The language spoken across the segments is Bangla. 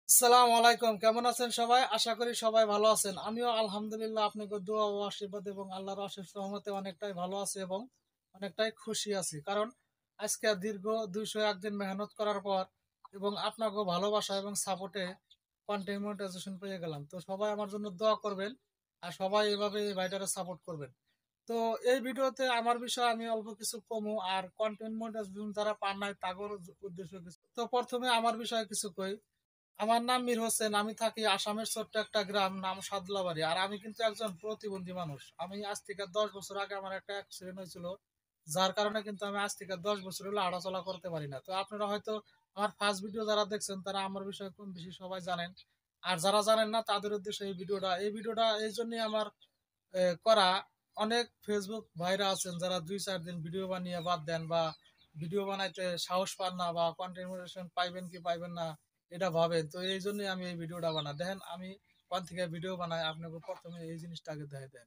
আসসালামু আলাইকুম, কেমন আছেন সবাই? আশা করি সবাই ভালো আছেন। আমিও আলহামদুলিল্লাহ আপনাকে দোয়া ও আশীর্বাদ এবং আল্লাহর অশেষ রহমতে অনেকটাই ভালো আছি এবং অনেকটাই খুশি আছি। কারণ আজকে দীর্ঘ ২০১ দিন মেহনত করার পর এবং আপনাকেও ভালোবাসা এবং সাপোর্টে কন্টেন্ট মনিটাইজেশন পেয়ে গেলাম। তো সবাই আমার জন্য দোয়া করবেন আর সবাই এভাবে এই ভাইটারে সাপোর্ট করবেন। তো এই ভিডিওতে আমার বিষয়ে আমি অল্প কিছু কমু আর কন্টেন্ট মনিটাইজেশন যারা পান নাই তাগোর উদ্দেশ্য কিছু। তো প্রথমে আমার বিষয়ে কিছু কই। আমার নাম মীর হোসেন। আমি থাকি আসামের ছোট্ট একটা গ্রাম নাম সাদুলাবাড়ি। আর আমি কিন্তু একজন প্রতিবন্ধী মানুষ। আমি আজ থেকে ১০ বছর আগে আমার একটা অ্যাক্সিডেন্ট হয়েছিল। যার কারণে কিন্তু আমি আজ থেকে ১০ বছর হলো হাঁটাচলা করতে পারি না। তো আপনারা হয়তো আমার ফার্স্ট ভিডিও যারা দেখছেন তারা আমার বিষয়ে কম বেশি সবাই জানেন। আর যারা জানেন না তাদের উদ্দেশ্যে এই ভিডিওটা এই জন্যই আমার করা। অনেক ফেসবুক ভাইরা আছেন যারা ২-৪ দিন ভিডিও বানিয়ে বাদ দেন বা ভিডিও বানাইতে সাহস পান না বা কন্টেন্ট মনিটাইজেশন পাইবেন কি পাইবেন না এটা ভাবেন। তো এই জন্যই আমি এই ভিডিওটা বানাই। দেখেন আমি কোন থেকে ভিডিও বানাই আপনাকে প্রথমে এই জিনিসটা আগে দেখাই দেন।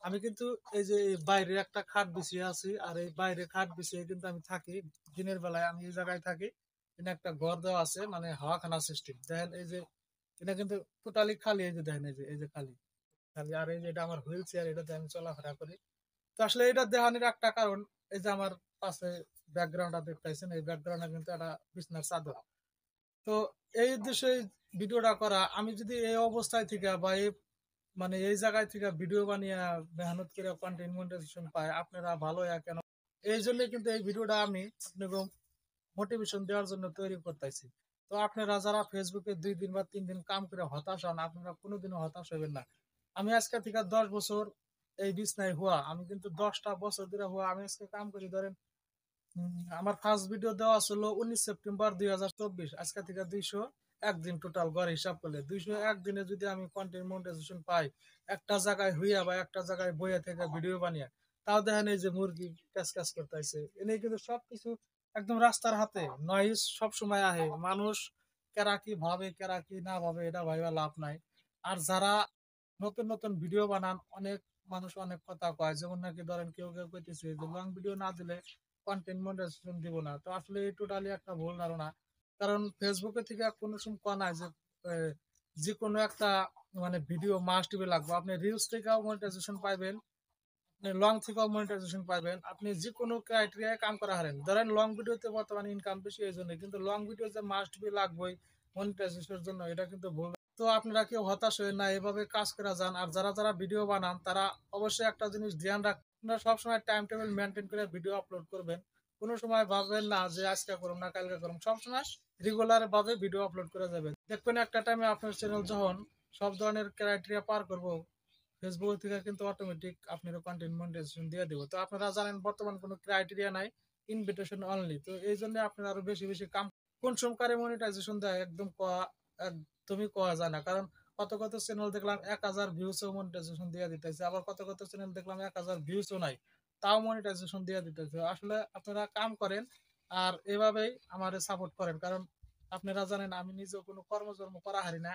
আমি কিন্তু এই যে এই বাইরে একটা খাট বিছিয়ে আছি আর এই বাইরে খাট বিছিয়ে কিন্তু আমি থাকি। দিনের বেলায় আমি এই জায়গায় থাকি। এখানে একটা ঘর দেওয়া আছে মানে হাওয়াখানা সিস্টেম। দেখেন এই যে এটা কিন্তু টোটালি খালি, এই যে দেখেন এই যে খালি। খালি আর এই যে এটা আমার হুইল চেয়ার, এটাতে আমি চলাফেরা করি। তো আসলে এটা দেখানোর একটা কারণ, এই যে আমার পাশে ব্যাকগ্রাউন্ডটা দেখতেছেন, এই ব্যাকগ্রাউন্ডে কিন্তু একটা বিছনার চাদর। তো এই উদ্দেশ্যে এই ভিডিওটা করা। আমি যদি এই অবস্থায় থেকে বা এই মানে এই জায়গায় থেকে ভিডিও বানিয়ে মেহনত করে কন্টেন্ট মনিটাইজেশন পাই, আপনারা ভালো হয় কেন? এই জন্য কিন্তু এই ভিডিওটা আমি আপনাকে মোটিভেশন দেওয়ার জন্য তৈরি করতেছি। তো আপনারা যারা ফেসবুকে ২ দিন বা ৩ দিন কাম করে হতাশ হন, আপনারা কোনোদিনও হতাশ হবেন না। আমি আজকে থেকে ১০ বছর এই বিছনায় হুয়া, আমি কিন্তু ১০টা বছর ধরে হুয়া আমি আজকে কাম করি। ধরেন আমার ফার্স্ট ভিডিও দেওয়া ছিল ১৯ সেপ্টেম্বর ২০২৪। আজকে থেকে ২০১ দিন টোটাল গড় হিসাব করলে ২০১ দিনে যদি আমি কন্টেন্ট মনিটাইজেশন পাই একটা জায়গায় হইয়া বা একটা জায়গায় বইয়া থেকে ভিডিও বানিয়ে, তাও দেখেন এই যে মুরগি ক্যাচ ক্যাচ করতেছে এনে কিন্তু সবকিছু একদম রাস্তার হাতে। নয়েজ সব সময় আহে, মানুষ কেরা কি ভাবে কেরা কি না ভাবে এটা ভাইবা লাভ নাই। আর যারা নতুন নতুন ভিডিও বানান, অনেক মানুষ অনেক কথা কয়, যেমন নাকি ধরেন কেউ কেউ কইতেছে যে লং ভিডিও না দিলে কন্টেন্ট মনিটাইজেশন দিব না। তো আসলে এই টোটালি একটা ভুল ধারণা। কারণ ফেসবুকে থেকে কোনো সময় কয় নাই যে যে কোনো একটা মানে ভিডিও মাস্ট বি লাগবে। আপনি রিলস থেকেও মনিটাইজেশন পাইবেন, আপনি লং থেকেও মনিটাইজেশন পাইবেন। আপনি যে কোনো ক্রাইটেরিয়ায় কাম করা হারেন। ধরেন লং ভিডিওতে বর্তমানে ইনকাম বেশি এই জন্য, কিন্তু লং ভিডিও যে মাস্ট বি লাগবেই মনিটাইজেশনের জন্য এটা কিন্তু ভুল। তো আপনারা কেউ হতাশ হয়ে না, এভাবে কাজ করে যান। আর যারা যারা ভিডিও বানান তারা অবশ্যই একটা জিনিস ধ্যান রাখ, আপনারা সবসময় টাইম টেবিল মেনটেন করে ভিডিও আপলোড করবেন। কোনো সময় ভাববেন না যে আজকে করুন না কালকে করুন, সবসময় রেগুলার ভাবে ভিডিও আপলোড করে যাবেন। দেখবেন একটা টাইমে আপনার চ্যানেল যখন সব ধরনের ক্রাইটেরিয়া পার করবো, ফেসবুক থেকে কিন্তু অটোমেটিক আপনার কন্টেন্ট মনিটাইজেশন দিয়ে দেবো। তো আপনারা জানেন বর্তমান কোনো ক্রাইটেরিয়া নাই, ইনভিটেশন অনলি। তো এই জন্য আপনারা আরো বেশি বেশি কাম কোন সমকারে মনিটাইজেশন দেয় একদমই কোয়া যায় না। কারণ কত কত চ্যানেল দেখলাম ১,০০০ ভিউসও মনিটাইজেশন দিয়ে দিতেছে, আবার কত কত চ্যানেল দেখলাম ১,০০০ ভিউসও নাই, তাও মনিটাইজেশন দিয়ে দিতেছে। আসলে আপনারা কাম করেন আর এভাবেই আমারে সাপোর্ট করেন। কারণ আপনারা জানেন আমি নিজেও কোনো কর্মজর্ম করা হারি না।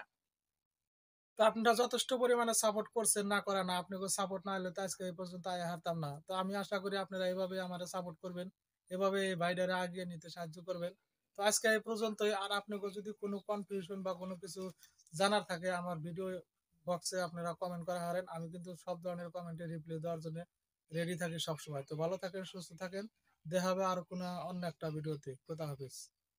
তো আপনারা যথেষ্ট পরিমাণে সাপোর্ট করছেন, না করে না। আপনাকে সাপোর্ট না হলে তো আজকে এই পর্যন্ত আয়া হারতাম না। তো আমি আশা করি আপনারা এভাবে আমারে সাপোর্ট করবেন। এভাবে এই ভাইটারে আগিয়ে নিতে সাহায্য করবেন। তো আজকে এই পর্যন্তই। আর আপনাকে যদি কোনো কনফিউশন বা কোনো কিছু জানার থাকে আমার ভিডিও বক্সে আপনারা কমেন্ট করা হারেন। আমি কিন্তু সব ধরনের কমেন্টে রিপ্লাই দেওয়ার জন্য রেডি থাকি সবসময়। তো ভালো থাকেন, সুস্থ থাকেন। দেখা হবে আর কোনো অন্য একটা ভিডিওতে। খোদা হাফেজ।